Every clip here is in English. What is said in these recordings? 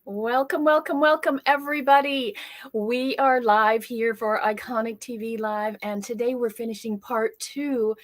Welcome, welcome, welcome, everybody. We are live here for Iconic TV Live, and today we're finishing part 2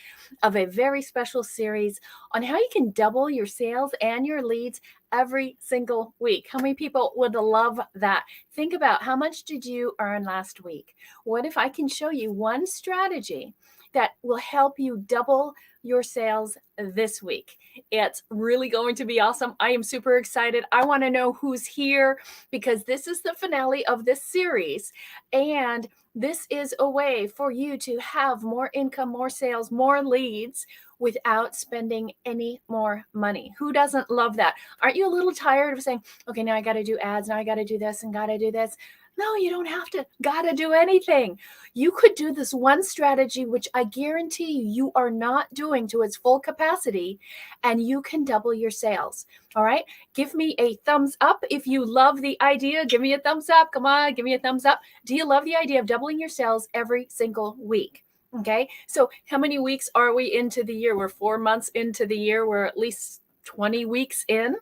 of a very special series on how you can double your sales and your leads every single week. How many people would love that? Think about how much did you earn last week? What if I can show you one strategy that will help you double your sales this week? It's really going to be awesome. I am super excited. I want to know who's here because this is the finale of this series. And this is a way for you to have more income, more sales, more leads without spending any more money. Who doesn't love that? Aren't you a little tired of saying, okay, now I got to do ads, now I got to do this and got to do this? No, you don't have to, got to do anything. You could do this one strategy, which I guarantee you are not doing to its full capacity, and you can double your sales. All right. Give me a thumbs up if you love the idea. Give me a thumbs up. Come on, give me a thumbs up. Do you love the idea of doubling your sales every single week? Okay. So how many weeks are we into the year? We're 4 months into the year. We're at least 20 weeks in.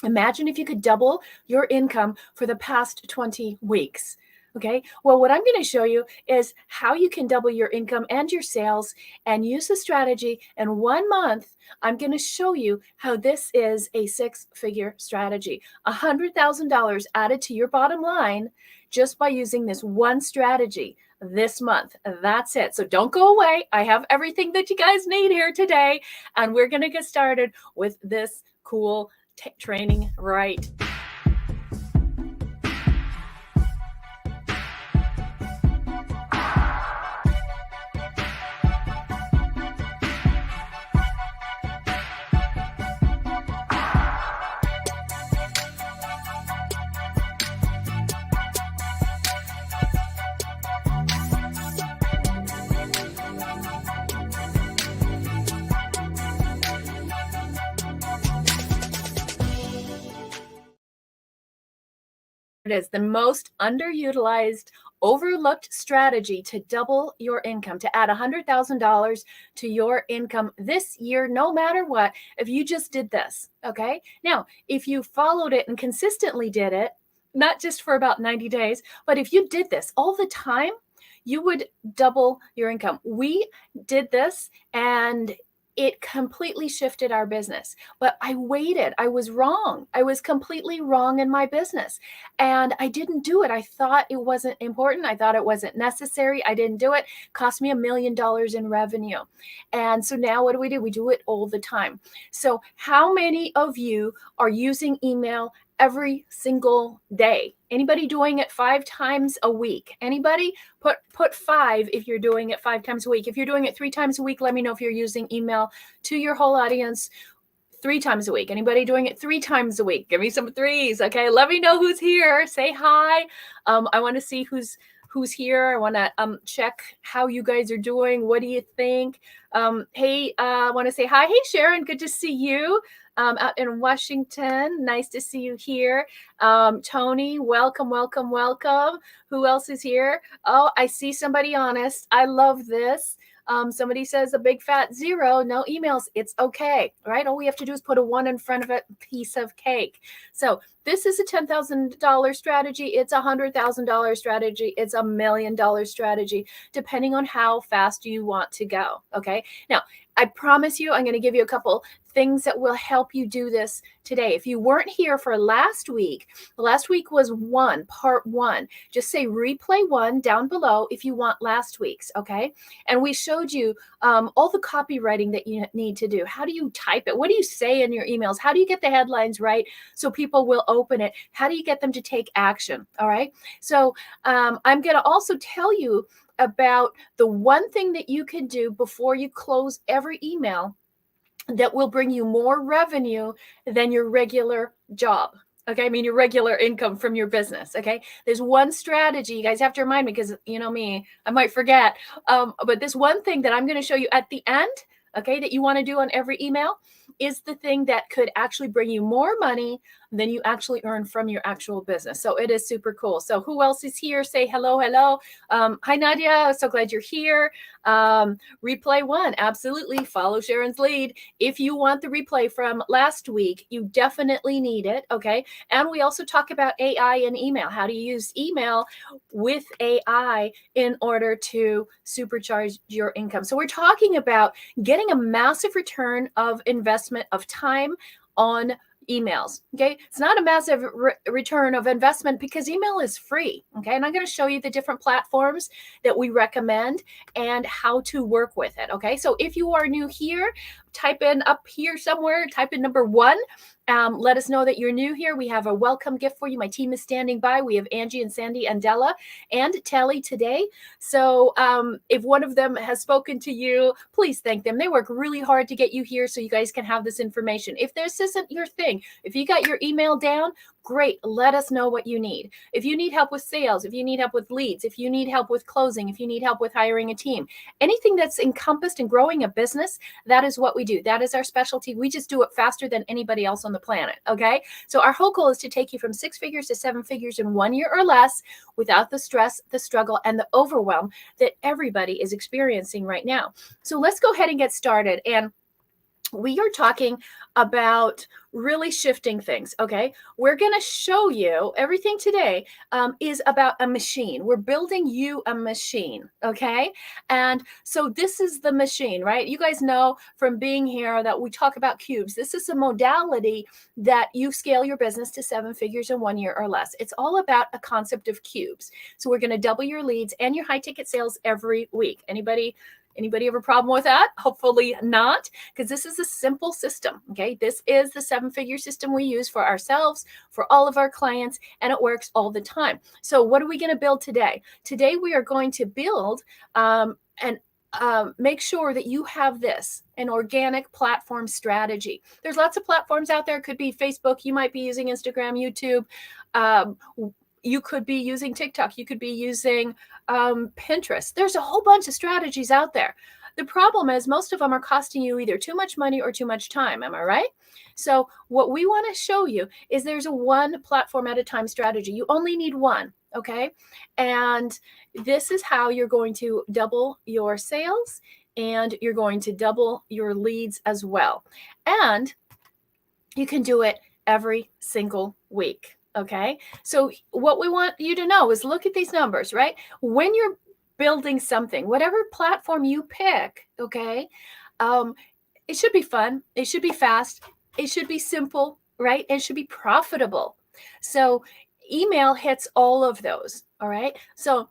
Imagine if you could double your income for the past 20 weeks. Okay. Well, what I'm going to show you is how you can double your income and your sales and use the strategy in 1 month. I'm going to show you how this is a 6-figure strategy, $100,000 added to your bottom line just by using this one strategy this month. That's it. So don't go away. I have everything that you guys need here today. And we're going to get started with this cool training right. It is the most underutilized, overlooked strategy to double your income, to add $100,000 to your income this year, no matter what, if you just did this. Okay. Now, if you followed it and consistently did it, not just for about 90 days, but if you did this all the time, you would double your income. We did this and it completely shifted our business. But I waited. I was wrong. I was completely wrong in my business. And I didn't do it. I thought it wasn't important. I thought it wasn't necessary. I didn't do it. Cost me $1 million in revenue. And so now what do? We do it all the time. So how many of you are using email every single day? Anybody doing it 5 times a week? Anybody? Put 5 if you're doing it 5 times a week. If you're doing it 3 times a week, let me know if you're using email to your whole audience 3 times a week. Anybody doing it 3 times a week? Give me some 3s. Okay. Let me know who's here. Say hi. I want to see who's here. I want to check how you guys are doing. What do you think? Hey, I want to say hi. Hey, Sharon, good to see you. Out in Washington. Nice to see you here. Tony, welcome, welcome, welcome. Who else is here? Oh, I see somebody honest. I love this. Somebody says a big fat 0, no emails. It's okay, right? All we have to do is put a 1 in front of a piece of cake. So this is a $10,000 strategy. It's a $100,000 strategy. It's $1 million strategy, depending on how fast you want to go. Okay. Now, I promise you, I'm going to give you a couple things that will help you do this today. If you weren't here for last week was part 1. Just say replay 1 down below if you want last week's. Okay. And we showed you all the copywriting that you need to do. How do you type it? What do you say in your emails? How do you get the headlines right so people will open it? How do you get them to take action? All right. So I'm going to also tell you about the one thing that you can do before you close every email that will bring you more revenue than your regular job. Okay. I mean, your regular income from your business. Okay. There's one strategy. You guys have to remind me because you know me, I might forget. But this one thing that I'm going to show you at the end, okay, that you want to do on every email is the thing that could actually bring you more money than you actually earn from your actual business. So it is super cool. So who else is here? Say hello, hello. Hi, Nadia. So glad you're here. Replay one, absolutely. Follow Sharon's lead. If you want the replay from last week, you definitely need it. Okay. And we also talk about AI and email, how to use email with AI in order to supercharge your income. So we're talking about getting a massive return of investment of time on emails. Okay. It's not a massive return of investment because email is free. Okay. And I'm going to show you the different platforms that we recommend and how to work with it. Okay. So if you are new here, type in up here somewhere, type in number 1. Let us know that you're new here. We have a welcome gift for you. My team is standing by. We have Angie and Sandy and Della and Telly today. So if one of them has spoken to you, please thank them. They work really hard to get you here so you guys can have this information. If this isn't your thing, if you got your email down, great. Let us know what you need. If you need help with sales, if you need help with leads, if you need help with closing, if you need help with hiring a team, anything that's encompassed in growing a business, that is what we do. That is our specialty. We just do it faster than anybody else on the planet. Okay. So our whole goal is to take you from 6 figures to 7 figures in 1 year or less without the stress, the struggle, and the overwhelm that everybody is experiencing right now. So let's go ahead and get started. And we are talking about really shifting things. Okay. We're going to show you everything today is about a machine. We're building you a machine. Okay. And so this is the machine, right? You guys know from being here that we talk about cubes. This is a modality that you scale your business to 7 figures in 1 year or less. It's all about a concept of cubes. So we're going to double your leads and your high ticket sales every week. Anybody have a problem with that? Hopefully not, because this is a simple system. Okay. This is the 7-figure system we use for ourselves, for all of our clients, and it works all the time. So what are we going to build today? Today, we are going to build and make sure that you have this, an organic platform strategy. There's lots of platforms out there. It could be Facebook. You might be using Instagram, YouTube. You could be using TikTok. You could be using Pinterest. There's a whole bunch of strategies out there. The problem is most of them are costing you either too much money or too much time. Am I right? So what we want to show you is there's a one platform at a time strategy. You only need one. Okay. And this is how you're going to double your sales and you're going to double your leads as well. And you can do it every single week. Okay. So what we want you to know is look at these numbers, right? When you're building something, whatever platform you pick, okay, it should be fun. It should be fast. It should be simple, right? It should be profitable. So email hits all of those. All right. So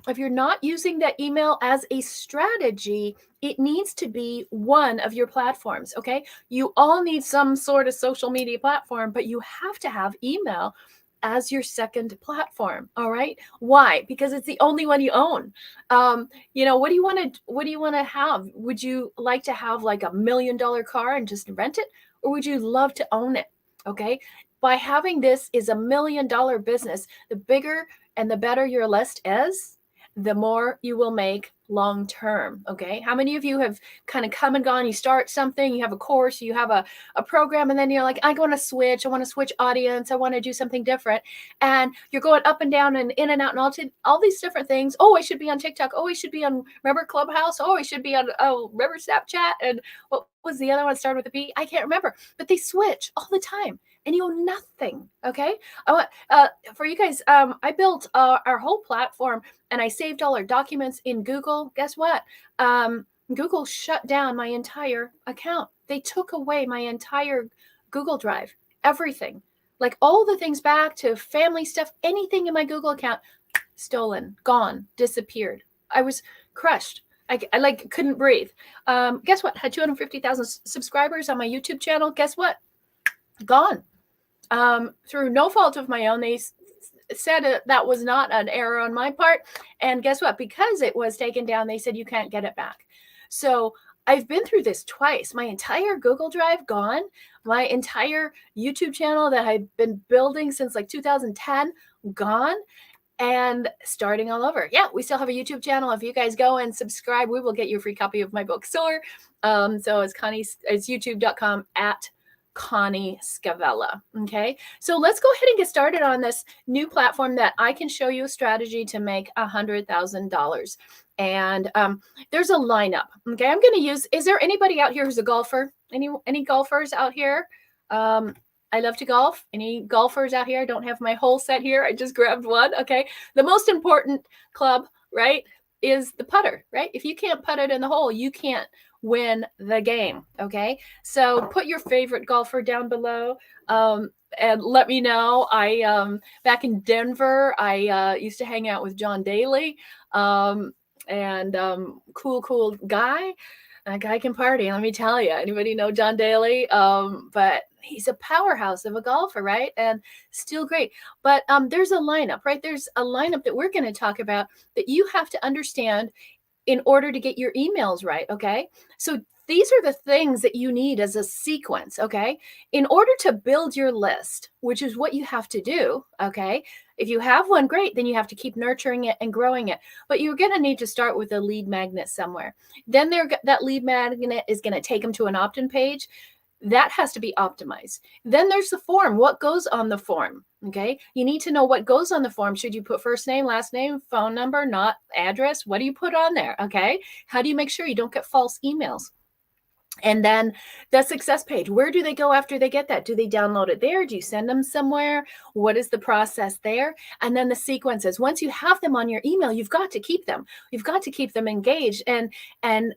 if you're not using that email as a strategy, it needs to be one of your platforms. Okay. You all need some sort of social media platform, but you have to have email as your second platform. All right. Why? Because it's the only one you own. What do you want to have? Would you like to have like $1 million car and just rent it? Or would you love to own it? Okay. By having this is $1 million business, the bigger and the better your list is, the more you will make long term. Okay. How many of you have kind of come and gone? You start something, you have a course, you have a program, and then you're like, I want to switch audience. I want to do something different. And you're going up and down and in and out and all these different things. Oh, I should be on TikTok. Oh, I should be on, remember Clubhouse? Oh, I should be on, remember Snapchat? And what was the other one started with a B? I can't remember, but they switch all the time. And you own nothing. Okay. I want for you guys. I built our whole platform and I saved all our documents in Google. Guess what? Google shut down my entire account. They took away my entire Google Drive, everything, like all the things back to family stuff, anything in my Google account, stolen, gone, disappeared. I was crushed. I like couldn't breathe. Guess what? Had 250,000 subscribers on my YouTube channel. Guess what? Gone. Through no fault of my own. They said that was not an error on my part. And guess what? Because it was taken down, they said you can't get it back. So I've been through this twice. My entire Google Drive gone. My entire YouTube channel that I've been building since like 2010 gone. And starting all over. Yeah, we still have a YouTube channel. If you guys go and subscribe, we will get you a free copy of my book, Soar. So it's youtube.com Connie Scavella. Okay, so let's go ahead and get started on this new platform that I can show you a strategy to make $100,000. And there's a lineup. Okay, I'm going to use. Is there anybody out here who's a golfer? Any golfers out here? I love to golf. Any golfers out here? I don't have my whole set here. I just grabbed one. Okay, the most important club, right, is the putter. Right, if you can't putt it in the hole, you can't win the game. Okay, so put your favorite golfer down below. And let me know. I back in Denver, I used to hang out with John Daly, and cool guy. That guy can party, let me tell you. Anybody know John Daly? But he's a powerhouse of a golfer, right? And still great. But there's a lineup, right? There's a lineup that we're going to talk about that you have to understand in order to get your emails right. Okay, so these are the things that you need as a sequence. Okay, in order to build your list, which is what you have to do. Okay, if you have one, great, then you have to keep nurturing it and growing it, but you're going to need to start with a lead magnet somewhere. Then that lead magnet is going to take them to an opt-in page. That has to be optimized. Then there's the form. What goes on the form? Okay, you need to know what goes on the form. Should you put first name, last name, phone number, not address? What do you put on there? Okay, how do you make sure you don't get false emails? And then the success page, where do they go after they get that? Do they download it there? Do you send them somewhere? What is the process there? And then the sequences. Once you have them on your email, you've got to keep them. You've got to keep them engaged and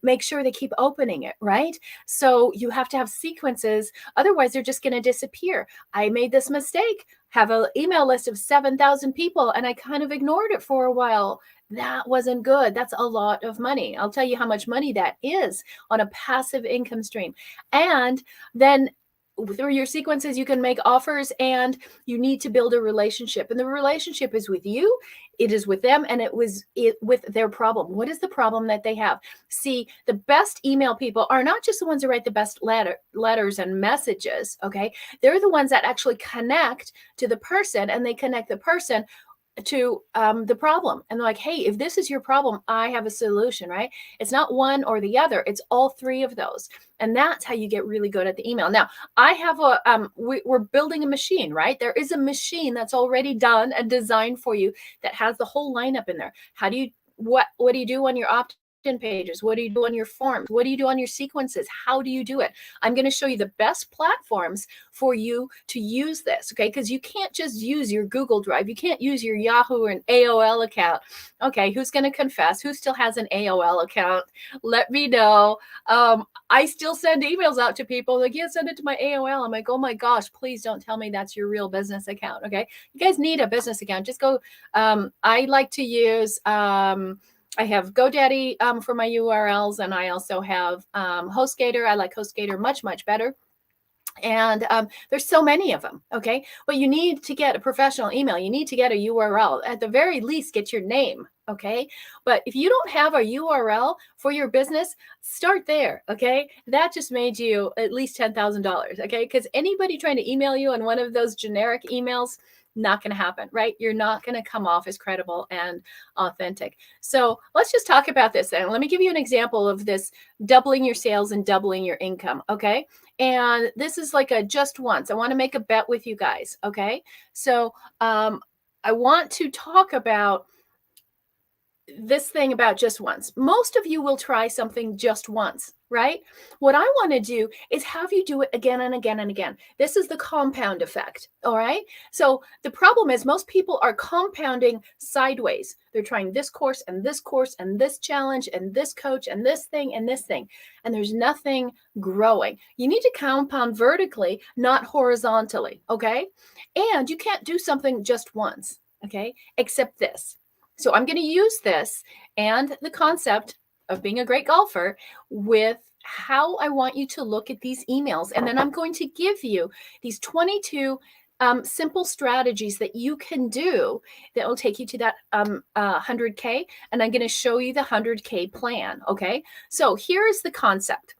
make sure they keep opening it, right? So you have to have sequences. Otherwise, they're just going to disappear. I made this mistake. Have an email list of 7,000 people, and I kind of ignored it for a while. That wasn't good. That's a lot of money. I'll tell you how much money that is on a passive income stream. And then through your sequences, you can make offers, and you need to build a relationship. And the relationship is with you, it is with them, and it with their problem. What is the problem that they have? See, the best email people are not just the ones who write the best letters and messages. Okay, they're the ones that actually connect to the person, and they connect the person to the problem, and they're like, hey, if this is your problem, I have a solution, right? It's not one or the other, it's all three of those. And that's how you get really good at the email. Now, I have we're building a machine, right? There is a machine that's already done and designed for you that has the whole lineup in there. What do you do on your opt-in pages? What do you do on your forms? What do you do on your sequences? How do you do it? I'm going to show you the best platforms for you to use this, okay? Because you can't just use your Google Drive. You can't use your Yahoo or an AOL account. Okay, who's going to confess? Who still has an AOL account? Let me know. I still send emails out to people like, yeah, send it to my AOL. I'm like, oh my gosh, please don't tell me that's your real business account, okay? You guys need a business account. Just go. I like to use I have GoDaddy for my URLs, and I also have HostGator. I like HostGator much better. And there's so many of them, okay? But you need to get a professional email. You need to get a URL. At the very least, get your name, okay? But if you don't have a URL for your business, start there, okay? That just made you at least $10,000, okay? Because anybody trying to email you on one of those generic emails, not going to happen, right? You're not going to come off as credible and authentic. So let's just talk about this. And let me give you an example of this doubling your sales and doubling your income, okay? And this is like a just once. I want to make a bet with you guys, okay? So I want to talk about this thing about just once. Most of you will try something just once, right? What I want to do is have you do it again and again and again. This is the compound effect, all right? So the problem is most people are compounding sideways. They're trying this course and this course and this challenge and this coach and this thing and this thing, and there's nothing growing. You need to compound vertically, not horizontally, okay? And you can't do something just once, okay? Except this. So I'm going to use this and the concept of being a great golfer with how I want you to look at these emails. And then I'm going to give you these 22 simple strategies that you can do that will take you to that 100K. And I'm going to show you the 100K plan. Okay. So here's the concept.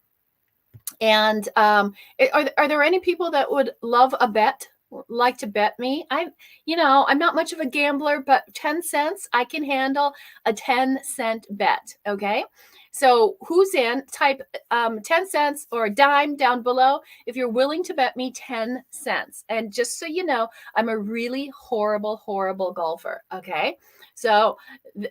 And are there any people that would love a bet? Like to bet me? I'm not much of a gambler, but 10 cents, I can handle a 10-cent bet. Okay. So who's in? Type 10 cents or a dime down below if you're willing to bet me 10 cents. And just so you know, I'm a really horrible, horrible golfer. Okay. So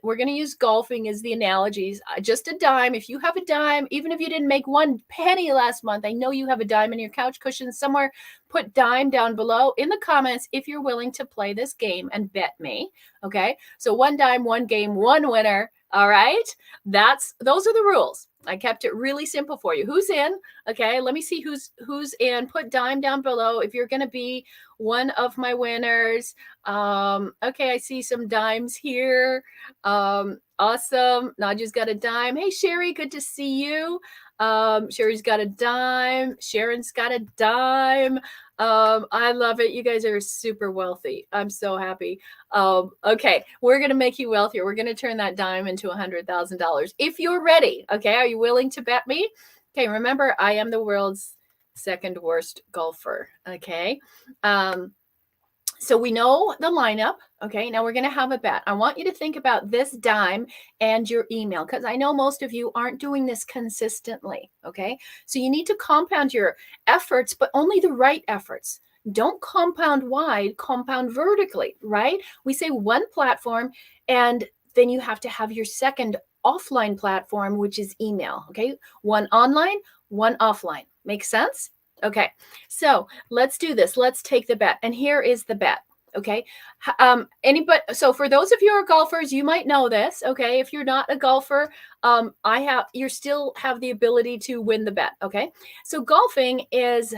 we're going to use golfing as the analogies. Just a dime. If you have a dime, even if you didn't make 1 penny last month, I know you have a dime in your couch cushion somewhere. Put dime down below in the comments if you're willing to play this game and bet me. Okay. So 1 dime, 1 game, 1 winner. All right. Those are the rules. I kept it really simple for you. Who's in? Okay, let me see who's in. Put dime down below if you're going to be one of my winners. Okay, I see some dimes here. Awesome. Naju's got a dime. Hey, Sherry, good to see you. Sherry's got a dime. Sharon's got a dime. I love it. You guys are super wealthy. I'm so happy. Okay, we're going to make you wealthier. We're going to turn that dime into $100,000 if you're ready. Okay, are you willing to bet me? Okay, remember, I am the world's second worst golfer. Okay. So we know the lineup. Okay, now we're going to have a bet. I want you to think about this dime and your email because I know most of you aren't doing this consistently. Okay, so you need to compound your efforts, but only the right efforts. Don't compound wide, compound vertically, right? We say one platform, and then you have to have your second offline platform, which is email. Okay, one online, one offline. Makes sense? Okay, so let's do this. Let's take the bet. And here is the bet. Okay. So for those of you who are golfers, you might know this. Okay. If you're not a golfer, you still have the ability to win the bet. Okay. So golfing is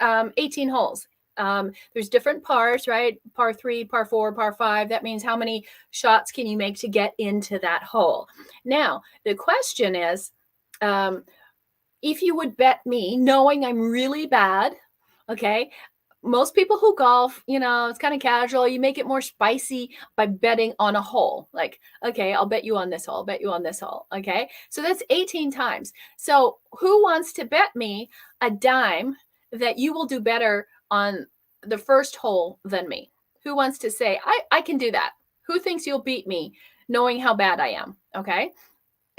18 holes. There's different pars, right? Par 3, par 4, par 5. That means how many shots can you make to get into that hole? Now, the question is, if you would bet me, knowing I'm really bad, okay, most people who golf, it's kind of casual. You make it more spicy by betting on a hole. Like, okay, I'll bet you on this hole, I'll bet you on this hole. Okay, so that's 18 times. So who wants to bet me a dime that you will do better on the first hole than me? Who wants to say, I can do that? Who thinks you'll beat me knowing how bad I am? Okay.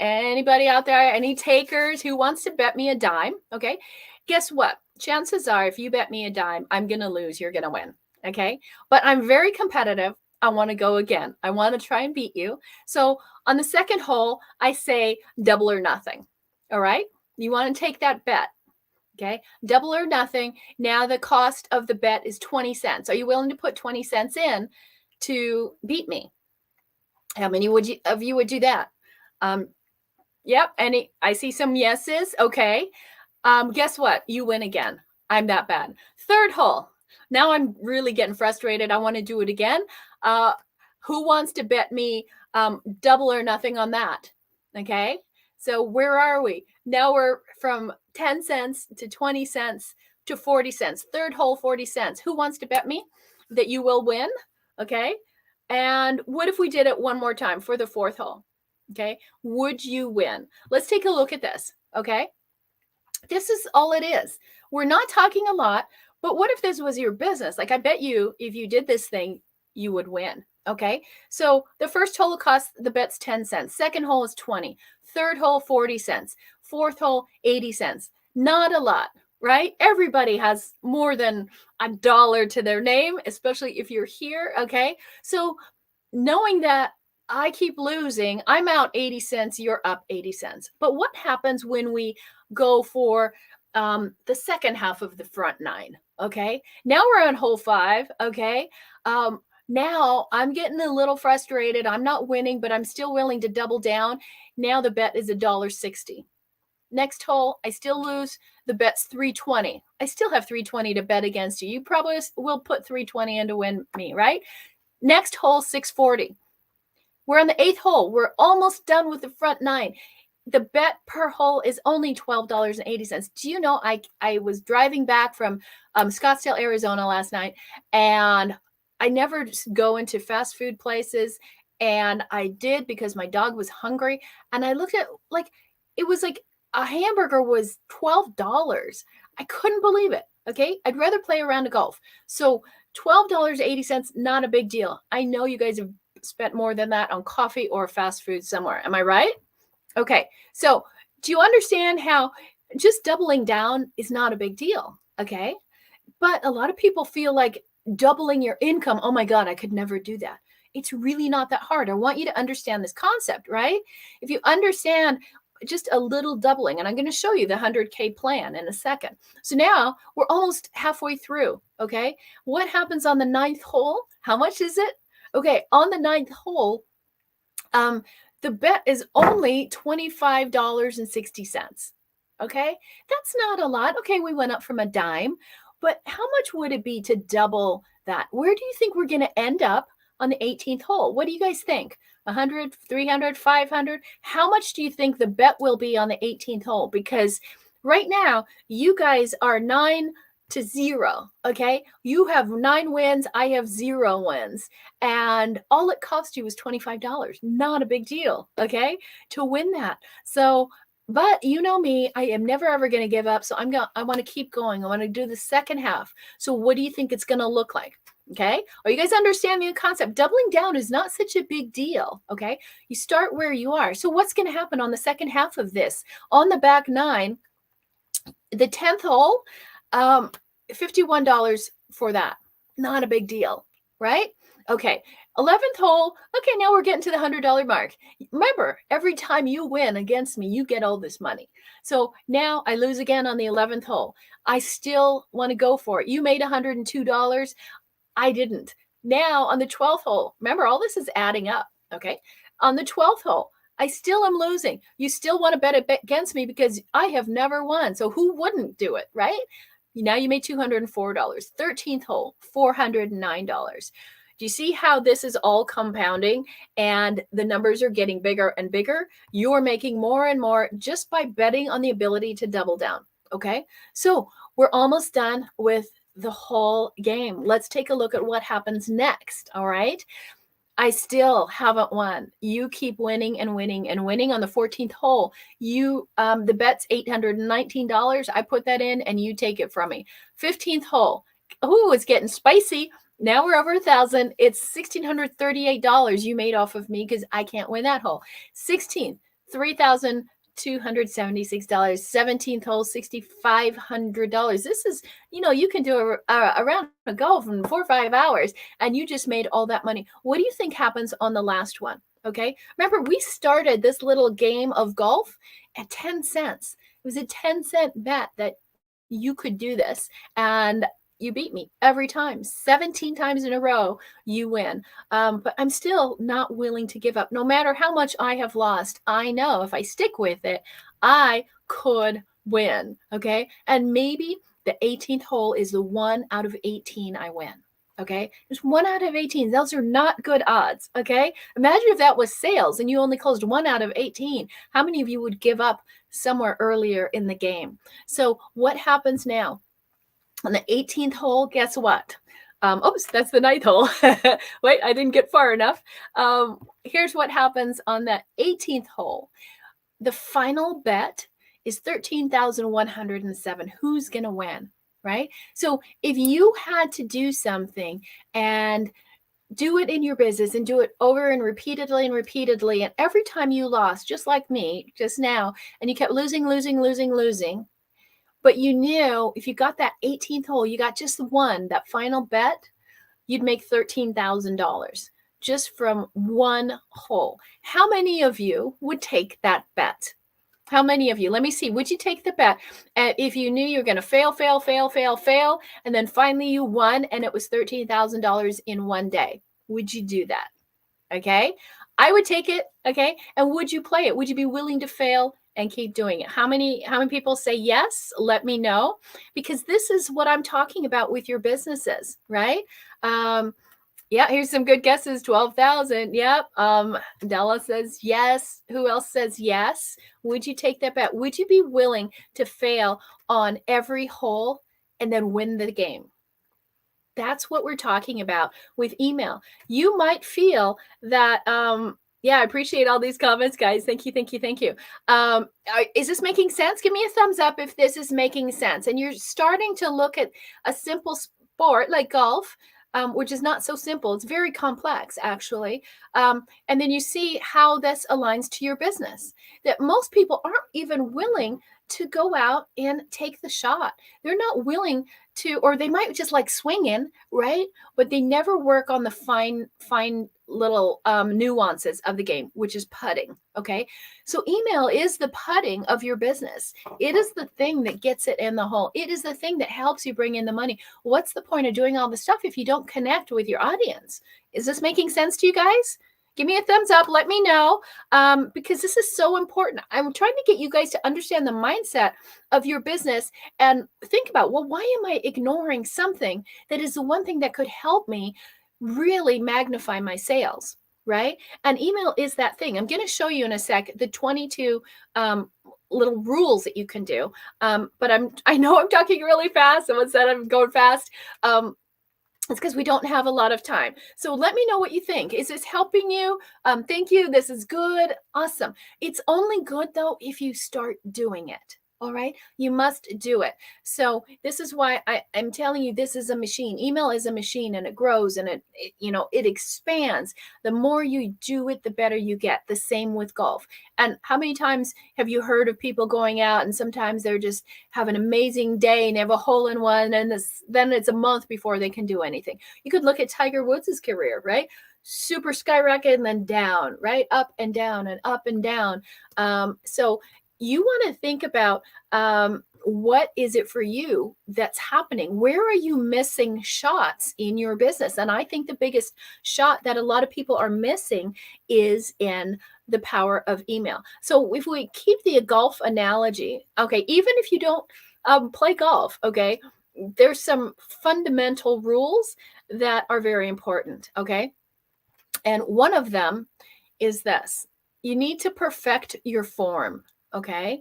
Anybody out there, any takers who wants to bet me a dime? Okay. Guess what? Chances are if you bet me a dime, I'm going to lose. You're going to win. Okay. But I'm very competitive. I want to go again. I want to try and beat you. So on the second hole, I say double or nothing. All right. You want to take that bet. Okay. Double or nothing. Now the cost of the bet is 20 cents. Are you willing to put 20 cents in to beat me? How many of you would do that? Yep. I see some yeses. Okay. Guess what? You win again. I'm that bad. Third hole. Now I'm really getting frustrated. I want to do it again. Who wants to bet me double or nothing on that? Okay. So where are we? Now we're from 10 cents to 20 cents to 40 cents. Third hole, 40 cents. Who wants to bet me that you will win? Okay. And what if we did it one more time for the fourth hole? Okay. Would you win? Let's take a look at this. Okay. This is all it is. We're not talking a lot, but what if this was your business? Like, I bet you if you did this thing, you would win. Okay. So the first hole costs the bet's 10 cents. Second hole is 20. Third hole, 40 cents. Fourth hole, 80 cents. Not a lot, right? Everybody has more than $1 to their name, especially if you're here. Okay. So knowing that I keep losing, I'm out 80 cents, you're up 80 cents. But what happens when we go for the second half of the front 9? Okay. Now we're on hole 5. Okay. Now I'm getting a little frustrated. I'm not winning, but I'm still willing to double down. Now the bet is $1.60. Next hole, I still lose. The bet's $3.20. I still have $3.20 to bet against you. You probably will put $3.20 in to win me, right? Next hole, $6.40. We're on the 8th hole. We're almost done with the front 9. The bet per hole is only $12.80. Do you know, I was driving back from Scottsdale, Arizona last night, and I never go into fast food places. And I did because my dog was hungry. And I looked at, it was like a hamburger was $12. I couldn't believe it. Okay. I'd rather play a round of golf. So $12.80, not a big deal. I know you guys have spent more than that on coffee or fast food somewhere. Am I right? Okay. So do you understand how just doubling down is not a big deal? Okay. But a lot of people feel like doubling your income, oh my God, I could never do that. It's really not that hard. I want you to understand this concept, right? If you understand just a little doubling, and I'm going to show you the 100K plan in a second. So now we're almost halfway through. Okay. What happens on the ninth hole? How much is it? Okay. On the ninth hole, um, the bet is only $25.60. Okay, that's not a lot. Okay, we went up from a dime, but how much would it be to double that? Where do you think we're going to end up on the 18th hole? What do you guys think? 100, 300, 500? How much do you think the bet will be on the 18th hole? Because right now, you guys are 9-0. Okay, you have 9 wins, I have 0 wins, and all it cost you was $25. Not a big deal, okay, to win that. So, but you know me, I am never ever going to give up. So I want to keep going. I want to do the second half. So what do you think it's going to look like? Okay. Are you guys understanding the concept? Doubling down is not such a big deal. Okay. You start where you are. So what's going to happen on the second half of this? On the back 9, the 10th hole, $51 for that. Not a big deal, right? Okay. 11th hole. Okay, now we're getting to the $100 mark. Remember, every time you win against me, you get all this money. So now I lose again on the 11th hole. I still want to go for it. You made $102. I didn't. Now on the 12th hole, remember, all this is adding up. Okay. On the 12th hole, I still am losing. You still want to bet against me because I have never won. So who wouldn't do it, right? Now you made $204. 13th hole, $409. Do you see how this is all compounding and the numbers are getting bigger and bigger? You're making more and more just by betting on the ability to double down. Okay. So we're almost done with the whole game. Let's take a look at what happens next. All right. I still haven't won. You keep winning and winning and winning on the 14th hole. The bet's $819. I put that in and you take it from me. 15th hole. Oh, it's getting spicy. Now we're over 1,000. It's $1,638 you made off of me because I can't win that hole. 16th, $3,276. 17th hole, $6,500. This is, you can do a round of golf in 4 or 5 hours and you just made all that money. What do you think happens on the last one? Okay. Remember, we started this little game of golf at 10 cents. It was a 10-cent bet that you could do this. And you beat me every time. 17 times in a row, you win. But I'm still not willing to give up. No matter how much I have lost, I know if I stick with it, I could win. Okay. And maybe the 18th hole is the 1 out of 18 I win. Okay. Just 1 out of 18. Those are not good odds. Okay. Imagine if that was sales and you only closed 1 out of 18. How many of you would give up somewhere earlier in the game? So what happens now? On the 18th hole, guess what? Oops, that's the 9th hole. Wait, I didn't get far enough. Here's what happens on the 18th hole. The final bet is 13,107. Who's going to win, right? So if you had to do something and do it in your business and do it over and repeatedly, and every time you lost, just like me just now, and you kept losing, but you knew if you got that 18th hole, you got just one, that final bet, you'd make $13,000 just from one hole. How many of you would take that bet? How many of you? Let me see. Would you take the bet if you knew you were going to fail, and then finally you won and it was $13,000 in one day? Would you do that? Okay. I would take it. Okay. And would you play it? Would you be willing to fail and keep doing it? How many people say yes? Let me know, because this is what I'm talking about with your businesses, right? Yeah, here's some good guesses. 12,000. Yep. Della says yes. Who else says yes? Would you take that bet? Would you be willing to fail on every hole and then win the game? That's what we're talking about with email. You might feel that, yeah, I appreciate all these comments, guys. Thank you. Is this making sense? Give me a thumbs up if this is making sense. And you're starting to look at a simple sport like golf which is not so simple. It's very complex, actually. And then you see how this aligns to your business. That most people aren't even willing to go out and take the shot. They're not willing to, or they might just like swinging, right? But they never work on the fine little nuances of the game, which is putting. Okay. So email is the putting of your business. It is the thing that gets it in the hole. It is the thing that helps you bring in the money. What's the point of doing all the stuff if you don't connect with your audience? Is this making sense to you guys? Give me a thumbs up. Let me know, because this is so important. I'm trying to get you guys to understand the mindset of your business and think about, well, why am I ignoring something that is the one thing that could help me really magnify my sales, right? And email is that thing. I'm going to show you in a sec the 22 little rules that you can do. But I know I'm talking really fast. Someone said I'm going fast. It's because we don't have a lot of time. So let me know what you think. Is this helping you? Thank you. This is good. Awesome. It's only good though if you start doing it. All right. You must do it. So this is why I'm telling you, this is a machine. Email is a machine, and it grows, and it expands. The more you do it, the better you get. The same with golf. And how many times have you heard of people going out and sometimes they're just have an amazing day and have a hole in one, and then it's a month before they can do anything. You could look at Tiger Woods' career, right? Super skyrocket and then down, right? Up and down and up and down. So you want to think about what is it for you that's happening? Where are you missing shots in your business? And I think the biggest shot that a lot of people are missing is in the power of email. So if we keep the golf analogy, okay, even if you don't play golf, okay, there's some fundamental rules that are very important, okay? And one of them is this: you need to perfect your form, okay?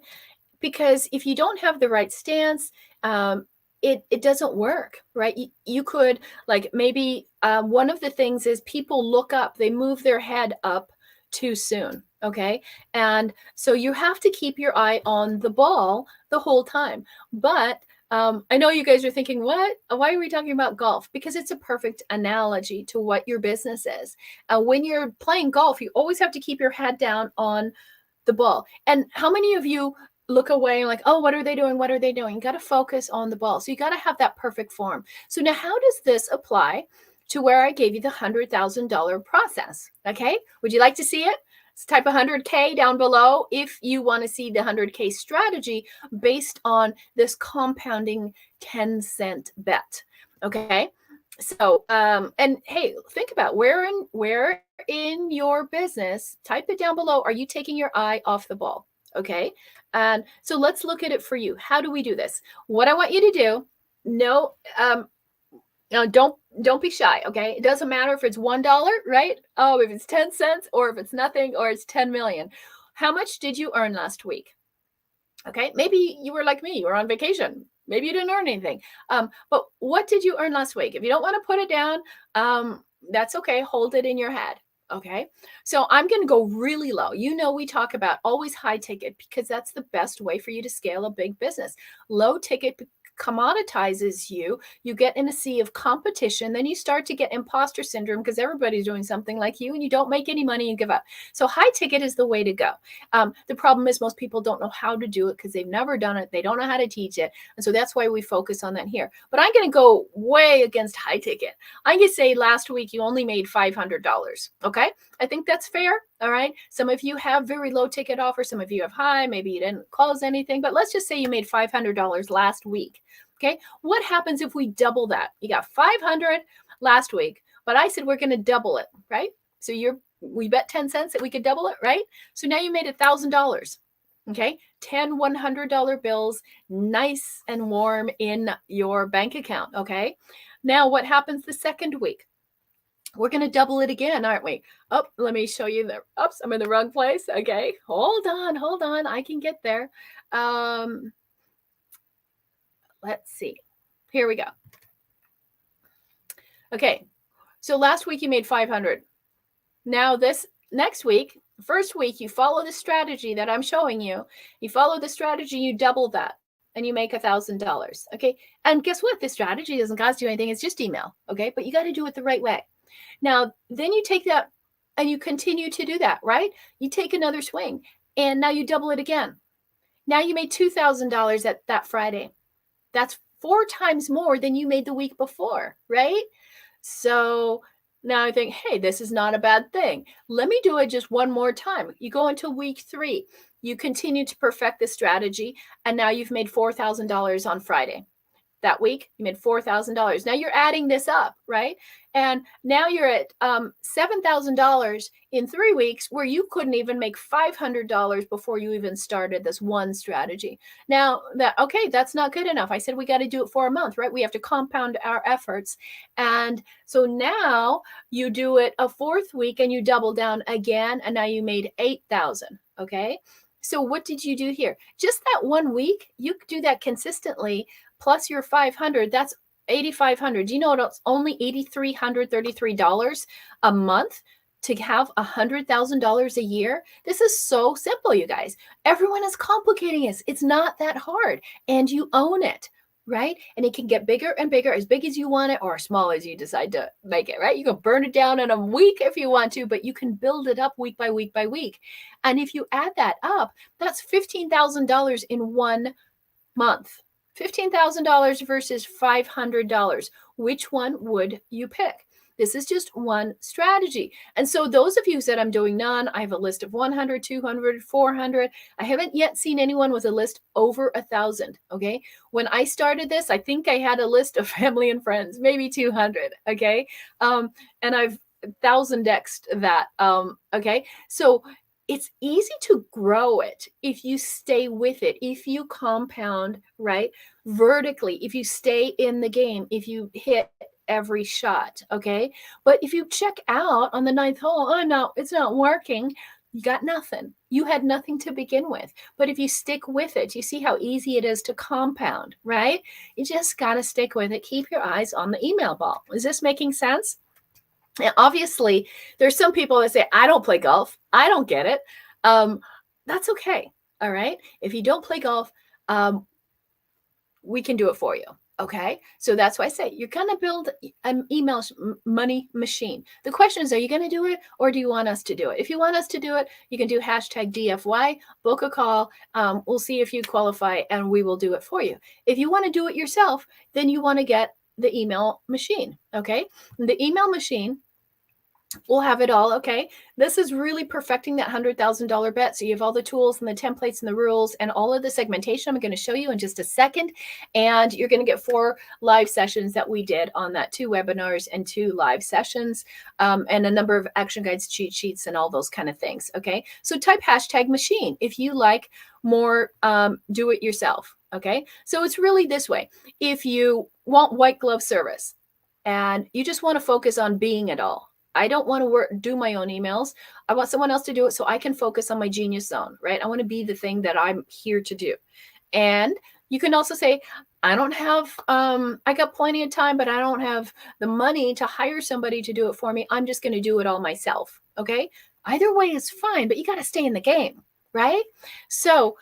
Because if you don't have the right stance, it doesn't work, right? You could, like, maybe one of the things is people look up, they move their head up too soon, okay? And so you have to keep your eye on the ball the whole time. But I know you guys are thinking, what? Why are we talking about golf? Because it's a perfect analogy to what your business is. When you're playing golf, you always have to keep your head down on the ball. And how many of you look away and like, oh, what are they doing? What are they doing? You got to focus on the ball. So you got to have that perfect form. So now how does this apply to where I gave you the $100,000 process? Okay. Would you like to see it? Type 100K down below if you want to see the 100K strategy based on this compounding 10-cent bet. Okay. So, and hey, think about where in your business, type it down below. Are you taking your eye off the ball? Okay. And so let's look at it for you. How do we do this? What I want you to do, don't be shy. Okay. It doesn't matter if it's $1, right? Oh, if it's 10 cents or if it's nothing or it's 10 million. How much did you earn last week? Okay. Maybe you were like me, you were on vacation. Maybe you didn't earn anything. But what did you earn last week? If you don't want to put it down, that's okay. Hold it in your head. Okay. So I'm going to go really low. We talk about always high ticket because that's the best way for you to scale a big business. Low ticket commoditizes you. You get in a sea of competition. Then you start to get imposter syndrome because everybody's doing something like you and you don't make any money, you give up. So high ticket is the way to go. The problem is most people don't know how to do it because they've never done it. They don't know how to teach it. And so that's why we focus on that here. But I'm going to go way against high ticket. I can say last week you only made $500. Okay. I think that's fair. All right. Some of you have very low ticket offers. Some of you have high. Maybe you didn't close anything, but let's just say you made $500 last week. Okay. What happens if we double that? You got 500 last week, but I said we're going to double it, right? So we bet 10 cents that we could double it, right? So now you made $1,000. Okay. 10 $100 bills, nice and warm in your bank account. Okay. Now what happens the second week? We're going to double it again, aren't we? Oh, let me show you the, oops, I'm in the wrong place. Okay. Hold on. I can get there. Let's see. Here we go. Okay. So last week you made 500. Now this next week, first week, you follow the strategy that I'm showing you. You follow the strategy, you double that. and you make $1,000. Okay. And guess what? This strategy doesn't cost you anything. It's just email. Okay. But you got to do it the right way. Now, then you take that and you continue to do that, right? You take another swing and now you double it again. Now you made $2,000 at that Friday. That's 4 times more than you made the week before, right? So now I think, hey, this is not a bad thing. Let me do it just one more time. You go into week 3, you continue to perfect the strategy, and now you've made $4,000 on Friday. That week, you made $4,000. Now you're adding this up, right? And now you're at $7,000 in 3 weeks, where you couldn't even make $500 before you even started this one strategy. Now that's not good enough. I said we got to do it for a month, right? We have to compound our efforts. And so now you do it a 4th week and you double down again, and now you made 8,000. Okay. So what did you do here? Just that 1 week, you could do that consistently. Plus your 500, that's 8,500. Do you know it's only $8,333 a month to have $100,000 a year? This is so simple, you guys. Everyone is complicating it. It's not that hard, and you own it, right? And it can get bigger and bigger, as big as you want it, or as small as you decide to make it, right? You can burn it down in a week if you want to, but you can build it up week by week by week. And if you add that up, that's $15,000 in 1 month. $15,000 versus $500. Which one would you pick? This is just one strategy. And so those of you who said, I'm doing none, I have a list of 100, 200, 400. I haven't yet seen anyone with a list over 1,000. Okay. When I started this, I think I had a list of family and friends, maybe 200. Okay. And I've 1,000x'd that. Okay. So it's easy to grow it if you stay with it, if you compound, right, vertically, if you stay in the game, if you hit every shot, okay? But if you check out on the 9th hole, oh no, it's not working, you got nothing. You had nothing to begin with. But if you stick with it, you see how easy it is to compound, right? You just got to stick with it. Keep your eyes on the email ball. Is this making sense? And obviously, there's some people that say, I don't play golf. I don't get it. That's okay. All right. If you don't play golf, we can do it for you. Okay. So that's why I say you're going to build an email money machine. The question is, are you going to do it, or do you want us to do it? If you want us to do it, you can do #DFY, book a call. We'll see if you qualify, and we will do it for you. If you want to do it yourself, then you want to get the email machine. Okay. The email machine will have it all. Okay. This is really perfecting that $100,000 bet. So you have all the tools and the templates and the rules and all of the segmentation I'm going to show you in just a second. And you're going to get 4 live sessions that we did on that, 2 webinars and 2 live sessions, and a number of action guides, cheat sheets, and all those kind of things. Okay. So type #machine if you like more do it yourself. Okay. So it's really this way. If you want white glove service and you just want to focus on being it all, I don't want to do my own emails. I want someone else to do it so I can focus on my genius zone, right? I want to be the thing that I'm here to do. And you can also say, I don't have, I got plenty of time, but I don't have the money to hire somebody to do it for me. I'm just going to do it all myself. Okay. Either way is fine, but you got to stay in the game. Right? So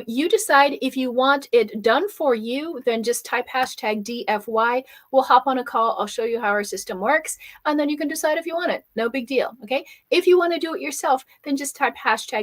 you decide if you want it done for you, then just type #DFY. We'll hop on a call. I'll show you how our system works. And then you can decide if you want it. No big deal. Okay. If you want to do it yourself, then just type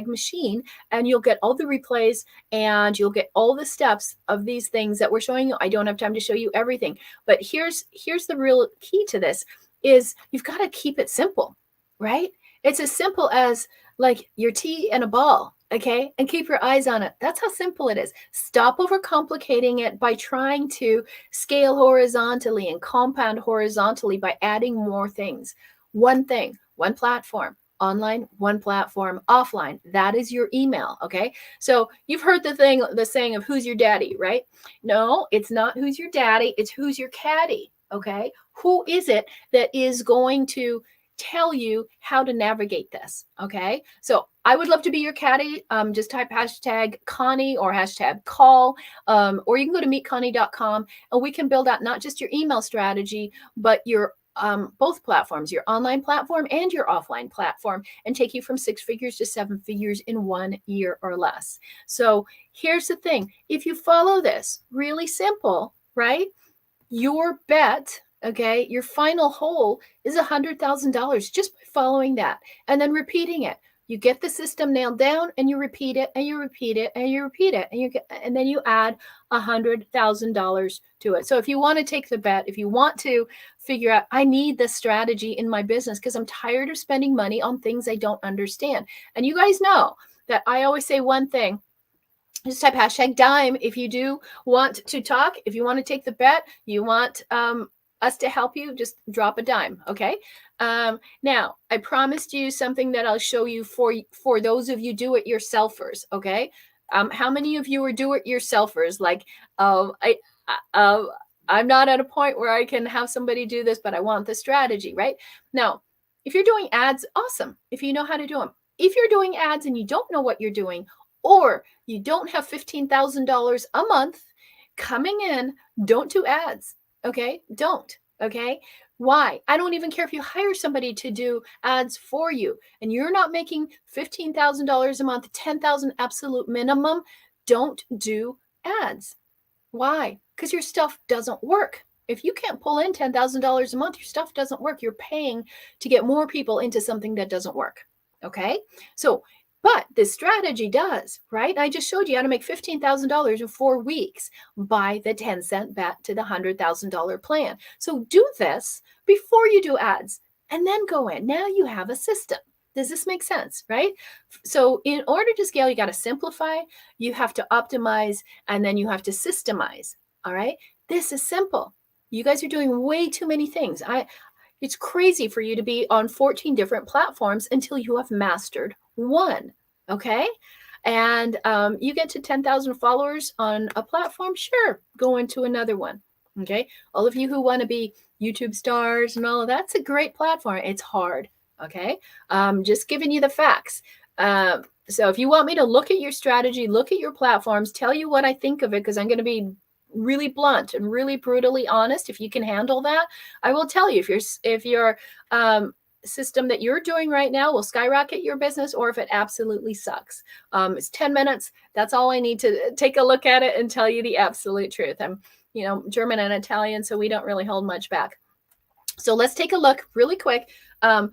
#machine and you'll get all the replays and you'll get all the steps of these things that we're showing you. I don't have time to show you everything, but here's the real key to this is you've got to keep it simple, right? It's as simple as like your tea and a ball. Okay. And keep your eyes on it. That's how simple it is. Stop overcomplicating it by trying to scale horizontally and compound horizontally by adding more things. One thing, one platform, online, one platform, offline. That is your email. Okay. So you've heard the saying of who's your daddy, right? No, it's not who's your daddy. It's who's your caddy. Okay. Who is it that is going to tell you how to navigate this? Okay. So I would love to be your caddy. Just type #Connie or #call, or you can go to meetconnie.com and we can build out not just your email strategy, but your both platforms, your online platform and your offline platform, and take you from 6 figures to 7 figures in 1 year or less. So here's the thing. If you follow this, really simple, right? Your bet, okay, your final hole is $100,000 just by following that and then repeating it. You get the system nailed down and you repeat it and you repeat it and you repeat it and then you add $100,000 to it. So if you want to take the bet, if you want to figure out, I need this strategy in my business because I'm tired of spending money on things I don't understand. And you guys know that I always say one thing. Just type #dime if you do want to talk. If you want to take the bet, you want us to help you, just drop a dime. Okay. Now, I promised you something that I'll show you for those of you do-it-yourselfers. Okay. How many of you are do-it-yourselfers? Like, I'm not at a point where I can have somebody do this, but I want the strategy, right? Now, if you're doing ads, awesome. If you know how to do them. If you're doing ads and you don't know what you're doing, or you don't have $15,000 a month coming in, don't do ads. Okay. Don't. Okay. Why? I don't even care if you hire somebody to do ads for you and you're not making $15,000 a month, 10,000 absolute minimum. Don't do ads. Why? Because your stuff doesn't work. If you can't pull in $10,000 a month, your stuff doesn't work. You're paying to get more people into something that doesn't work. Okay. So, but this strategy does, right? I just showed you how to make $15,000 in 4 weeks by the 10-cent bet to the $100,000 plan. So do this before you do ads and then go in. Now you have a system. Does this make sense, right? So in order to scale, you got to simplify, you have to optimize, and then you have to systemize. All right. This is simple. You guys are doing way too many things. It's crazy for you to be on 14 different platforms until you have mastered one. Okay. And you get to 10,000 followers on a platform. Sure. Go into another one. Okay. All of you who want to be YouTube stars and all of that's a great platform. It's hard. Okay. Just giving you the facts. So if you want me to look at your strategy, look at your platforms, tell you what I think of it, because I'm going to be really blunt and really brutally honest. If you can handle that, I will tell you if your system that you're doing right now will skyrocket your business or if it absolutely sucks. It's 10 minutes. That's all I need to take a look at it and tell you the absolute truth. I'm, German and Italian, so we don't really hold much back. So let's take a look really quick. The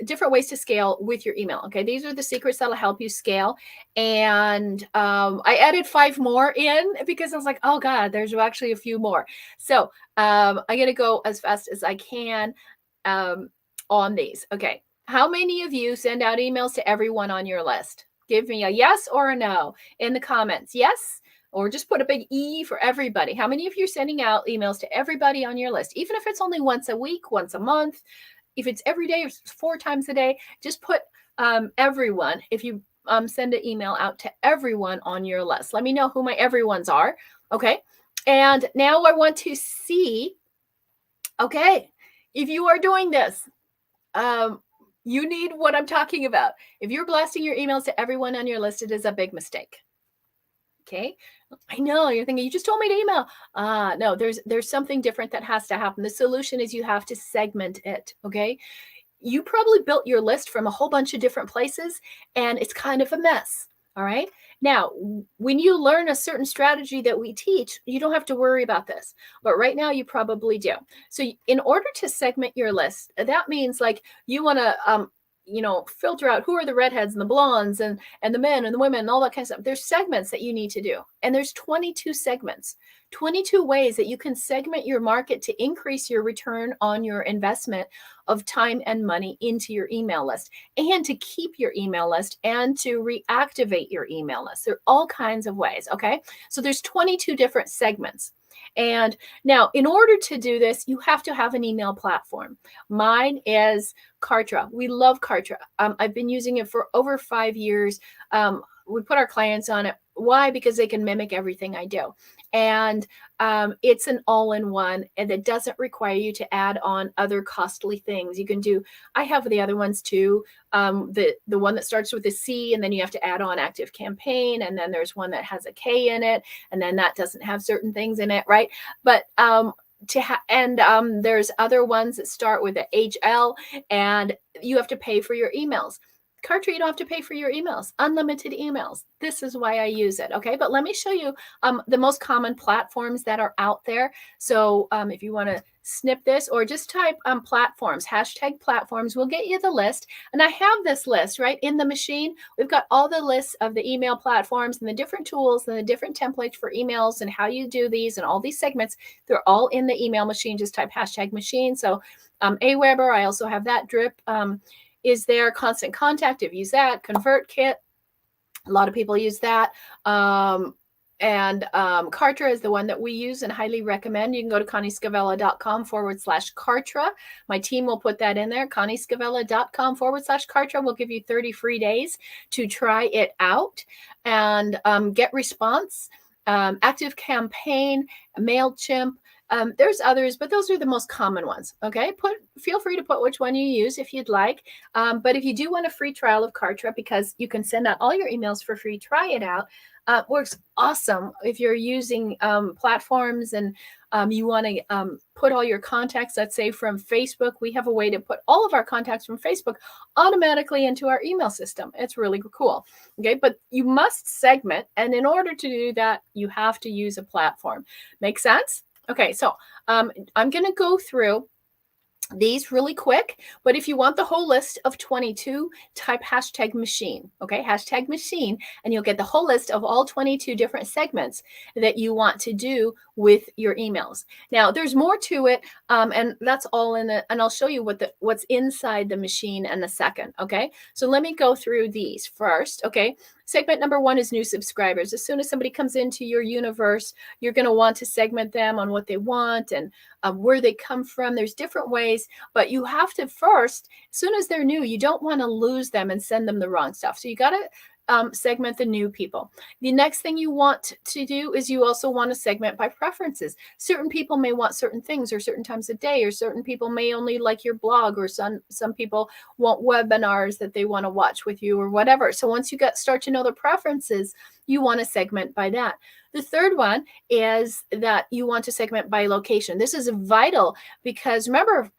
different ways to scale with your email. Okay, these are the secrets that'll help you scale. And I added 5 more in because I was like, oh God, there's actually a few more. So I'm gonna go as fast as I can on these. Okay, how many of you send out emails to everyone on your list? Give me a yes or a no in the comments. Yes. Or just put a big E for everybody. How many of you are sending out emails to everybody on your list? Even if it's only once a week, once a month, if it's every day or 4 times a day, just put everyone. If you send an email out to everyone on your list, let me know who my everyones are. Okay. And now I want to see, okay, if you are doing this, you need what I'm talking about. If you're blasting your emails to everyone on your list, it is a big mistake. Okay. I know you're thinking, you just told me to email. No, there's something different that has to happen. The solution is you have to segment it. Okay. You probably built your list from a whole bunch of different places and it's kind of a mess. All right. Now, when you learn a certain strategy that we teach, you don't have to worry about this. But right now you probably do. So in order to segment your list, that means like you want to, filter out who are the redheads and the blondes and the men and the women and all that kind of stuff. There's segments that you need to do. And there's 22 segments, 22 ways that you can segment your market to increase your return on your investment of time and money into your email list and to keep your email list and to reactivate your email list. There are all kinds of ways. Okay. So there's 22 different segments. And now, in order to do this, you have to have an email platform. Mine is Kartra. We love Kartra. I've been using it for over 5 years. We put our clients on it. Why? Because they can mimic everything I do. And it's an all-in-one, and it doesn't require you to add on other costly things. You can do, I have the other ones too. The one that starts with a C, and then you have to add on Active Campaign, and then there's one that has a K in it, and then that doesn't have certain things in it, right? But there's other ones that start with a HL, and you have to pay for your emails. Kartra, you don't have to pay for your emails, unlimited emails. This is why I use it. Okay. But let me show you the most common platforms that are out there. So if you want to snip this or just type platforms, hashtag platforms, we'll get you the list. And I have this list right in the machine. We've got all the lists of the email platforms and the different tools and the different templates for emails and how you do these and all these segments. They're all in the email machine. Just type hashtag machine. So Aweber, I also have that. Drip is there. Constant Contact, I've used that. ConvertKit, a lot of people use that. Kartra is the one that we use and highly recommend. You can go to conniescavella.com/Kartra. My team will put that in there. conniescavella.com/Kartra will give you 30 free days to try it out and get response. Active Campaign, MailChimp. There's others, but those are the most common ones. Okay. Feel free to put which one you use if you'd like. But if you do want a free trial of Kartra, because you can send out all your emails for free, try it out. Works awesome if you're using platforms and you want to put all your contacts, let's say from Facebook. We have a way to put all of our contacts from Facebook automatically into our email system. It's really cool. Okay, but you must segment, and in order to do that, you have to use a platform. Make sense? Okay, so I'm going to go through these really quick, but if you want the whole list of 22, type hashtag machine. Okay, hashtag machine, and you'll get the whole list of all 22 different segments that you want to do with your emails. Now, there's more to it, and that's all in it, and I'll show you what's inside the machine in a second. Okay, so let me go through these first. Okay, segment number 1 is new subscribers. As soon as somebody comes into your universe, you're going to want to segment them on what they want and where they come from. There's different ways, but you have to first, as soon as they're new, you don't want to lose them and send them the wrong stuff. So you got to segment the new people. The next thing you want to do is you also want to segment by preferences. Certain people may want certain things or certain times of day, or certain people may only like your blog, or some people want webinars that they want to watch with you or whatever. So once you start to know the preferences, you want to segment by that. The third one is that you want to segment by location. This is vital because remember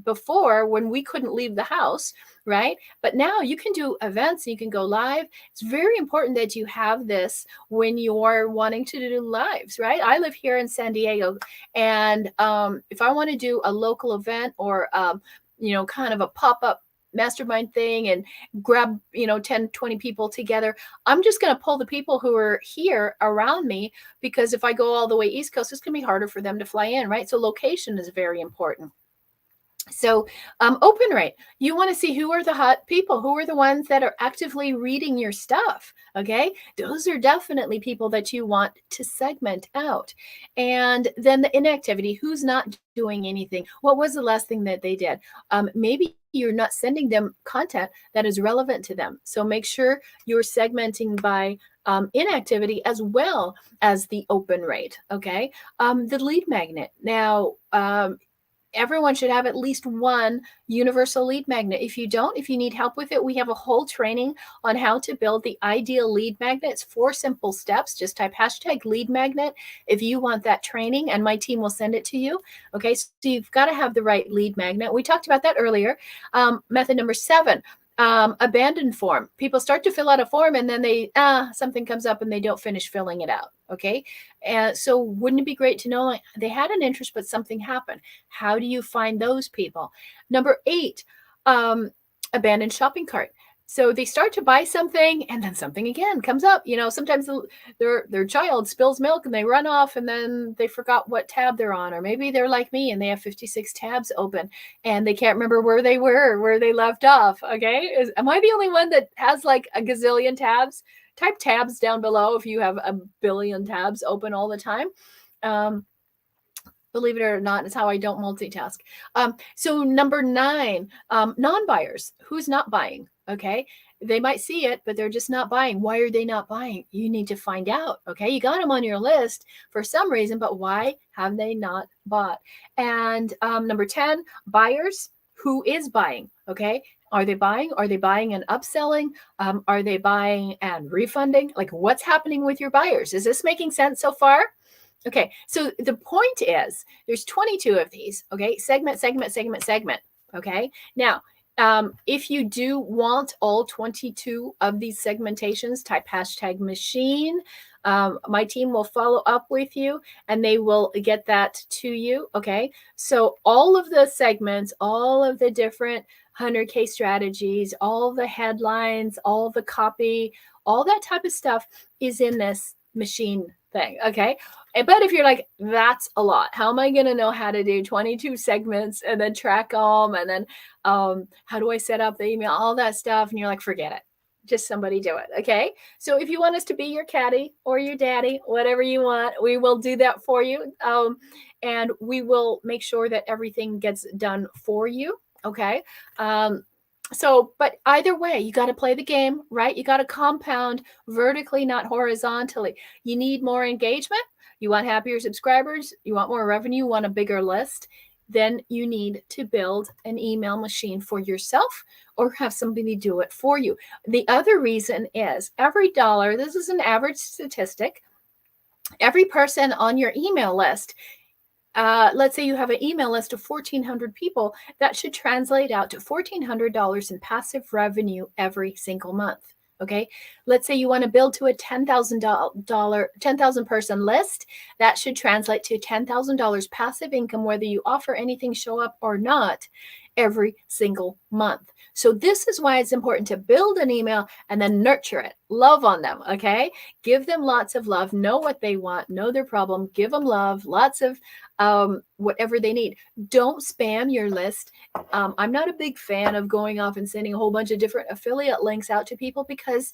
before when we couldn't leave the house, right? But now you can do events, you can go live. It's very important that you have this when you're wanting to do lives, right? I live here in San Diego, and if I want to do a local event or kind of a pop-up mastermind thing and grab 10 20 people together, I'm just going to pull the people who are here around me, because if I go all the way East Coast, it's going to be harder for them to fly in, right? So location is very important. So open rate, you want to see who are the hot people, who are the ones that are actively reading your stuff. Okay, those are definitely people that you want to segment out. And then the inactivity, who's not doing anything. What was the last thing that they did? Maybe you're not sending them content that is relevant to them. So make sure you're segmenting by inactivity as well as the open rate. Okay, the lead magnet. Now, everyone should have at least one universal lead magnet. If you don't, if you need help with it, we have a whole training on how to build the ideal lead magnet. It's 4 simple steps. Just type hashtag lead magnet if you want that training, and my team will send it to you. Okay, so you've got to have the right lead magnet. We talked about that earlier. Method number 7. Abandon form. People start to fill out a form and then something comes up and they don't finish filling it out. Okay. And so wouldn't it be great to know, like, they had an interest, but something happened? How do you find those people? Number 8, abandoned shopping cart. So they start to buy something and then something again comes up. Sometimes their child spills milk and they run off and then they forgot what tab they're on. Or maybe they're like me and they have 56 tabs open and they can't remember where they were, where they left off. Okay. Am I the only one that has like a gazillion tabs? Type tabs down below if you have a billion tabs open all the time. Believe it or not, it's how I don't multitask. So number 9, non-buyers. Who's not buying? Okay. They might see it, but they're just not buying. Why are they not buying? You need to find out. Okay. You got them on your list for some reason, but why have they not bought? And number 10, buyers. Who is buying? Okay. Are they buying? Are they buying and upselling? Are they buying and refunding? Like, what's happening with your buyers? Is this making sense so far? Okay, so the point is there's 22 of these, okay? Segment, segment, segment, segment, okay? Now, if you do want all 22 of these segmentations, type hashtag machine. My team will follow up with you and they will get that to you, okay? So all of the segments, all of the different 100K strategies, all the headlines, all the copy, all that type of stuff is in this machine thing, okay? But if you're like, that's a lot, how am I going to know how to do 22 segments and then track them? And then how do I set up the email, all that stuff? And you're like, forget it. Just somebody do it. Okay. So if you want us to be your caddy or your daddy, whatever you want, we will do that for you. And we will make sure that everything gets done for you. Okay. But either way, you got to play the game, right? You got to compound vertically, not horizontally. You need more engagement. You want happier subscribers. You want more revenue. You want a bigger list. Then you need to build an email machine for yourself or have somebody do it for you. The other reason is every dollar, this is an average statistic, every person on your email list, let's say you have an email list of 1,400 people, that should translate out to $1,400 in passive revenue every single month. Okay. Let's say you want to build to a $10,000, 10,000 person list. That should translate to $10,000 passive income, whether you offer anything show up or not, every single month. So this is why it's important to build an email and then nurture it, love on them. Okay. Give them lots of love, know what they want, know their problem, give them love, lots of whatever they need. Don't spam your list. I'm not a big fan of going off and sending a whole bunch of different affiliate links out to people because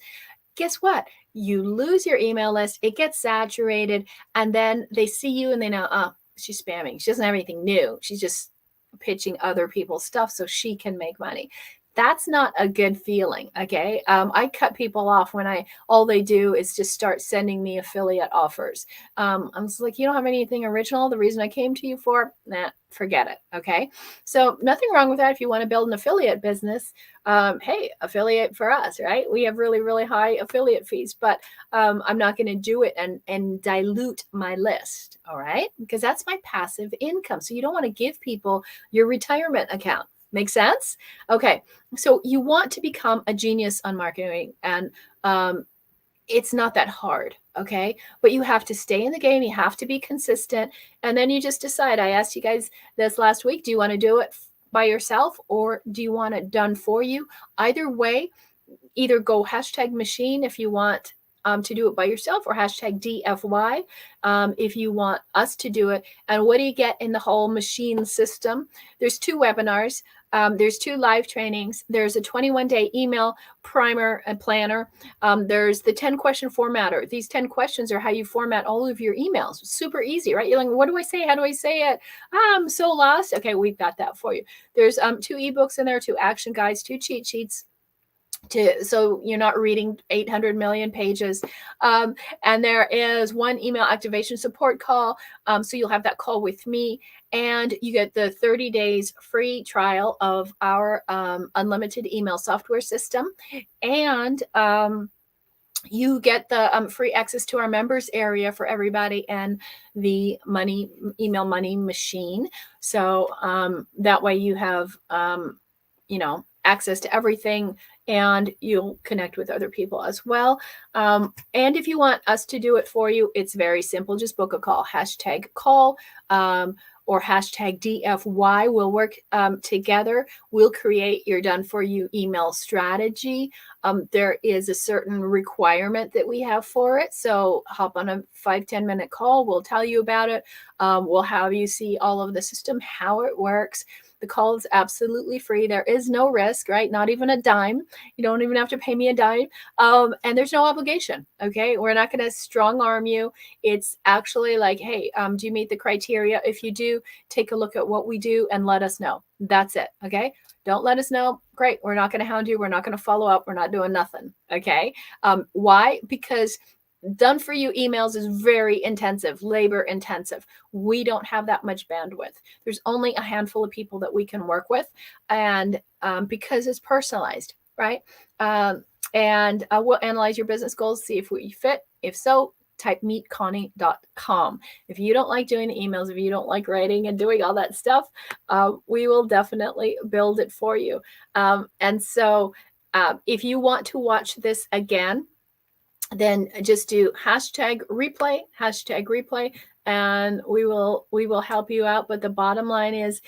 guess what? You lose your email list, it gets saturated, and then they see you and they know, oh, she's spamming. She doesn't have anything new. She's just pitching other people's stuff so she can make money. That's not a good feeling. Okay. I cut people off when all they do is just start sending me affiliate offers. I'm just like, you don't have anything original. The reason I came to you for, forget it. Okay. So nothing wrong with that. If you want to build an affiliate business, hey, affiliate for us, right? We have really, really high affiliate fees, but I'm not going to do it and dilute my list. All right. Because that's my passive income. So you don't want to give people your retirement account. Make sense? Okay. So you want to become a genius on marketing, and it's not that hard. Okay. But you have to stay in the game. You have to be consistent. And then you just decide. I asked you guys this last week, do you want to do it by yourself or do you want it done for you? Either way, either go hashtag machine if you want to do it by yourself, or hashtag DFY if you want us to do it. And what do you get in the whole machine system? There's 2 webinars. There's 2 live trainings. There's a 21-day email primer and planner. There's the 10-question formatter. These 10 questions are how you format all of your emails. Super easy, right? You're like, what do I say? How do I say it? I'm so lost. Okay, we've got that for you. There's 2 ebooks in there, 2 action guides, 2 cheat sheets, so you're not reading 800 million pages. And there is 1 email activation support call. So you'll have that call with me, and you get the 30 days free trial of our unlimited email software system. And you get the free access to our members area for everybody and the email money machine. So that way you have, access to everything, and you'll connect with other people as well. And if you want us to do it for you, it's very simple. Just book a call, hashtag call, or hashtag DFY. We'll work together. We'll create your done for you email strategy. There is a certain requirement that we have for it. So hop on a 5-10 minute call. We'll tell you about it. We'll have you see all of the system, how it works. The call is absolutely free. There is no risk, right? Not even a dime. You don't even have to pay me a dime. And there's no obligation. Okay. We're not going to strong arm you. It's actually like, hey, do you meet the criteria? If you do, take a look at what we do and let us know. That's it. Okay. Don't let us know. Great. We're not going to hound you. We're not going to follow up. We're not doing nothing. Okay. Why? Because done for you emails is very intensive, labor intensive. We don't have that much bandwidth. There's only a handful of people that we can work with, and because it's personalized, right? And we'll analyze your business goals, see if we fit. If so, type meetconnie.com. If you don't like doing the emails, if you don't like writing and doing all that stuff, we will definitely build it for you. And so if you want to watch this again, then just do #replay, and we will help you out. But the bottom line is,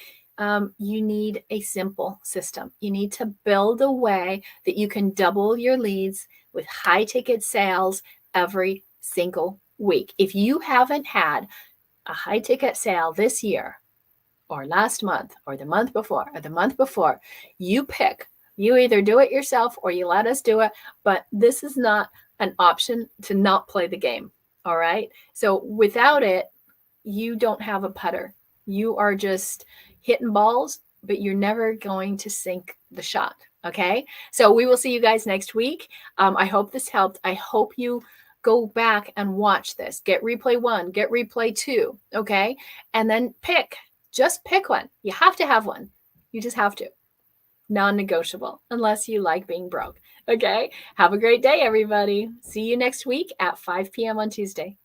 you need a simple system. You need to build a way that you can double your leads with high ticket sales every single week. If you haven't had a high ticket sale this year or last month or the month before, you pick. You either do it yourself or you let us do it, but this is not an option to not play the game. All right. So without it, you don't have a putter. You are just hitting balls, but you're never going to sink the shot. Okay. So we will see you guys next week. I hope this helped. I hope you go back and watch this. Get replay 1, get replay 2. Okay. And then just pick one. You have to have one. You just have to. Non-negotiable, unless you like being broke. Okay. Have a great day, everybody. See you next week at 5 p.m. on Tuesday.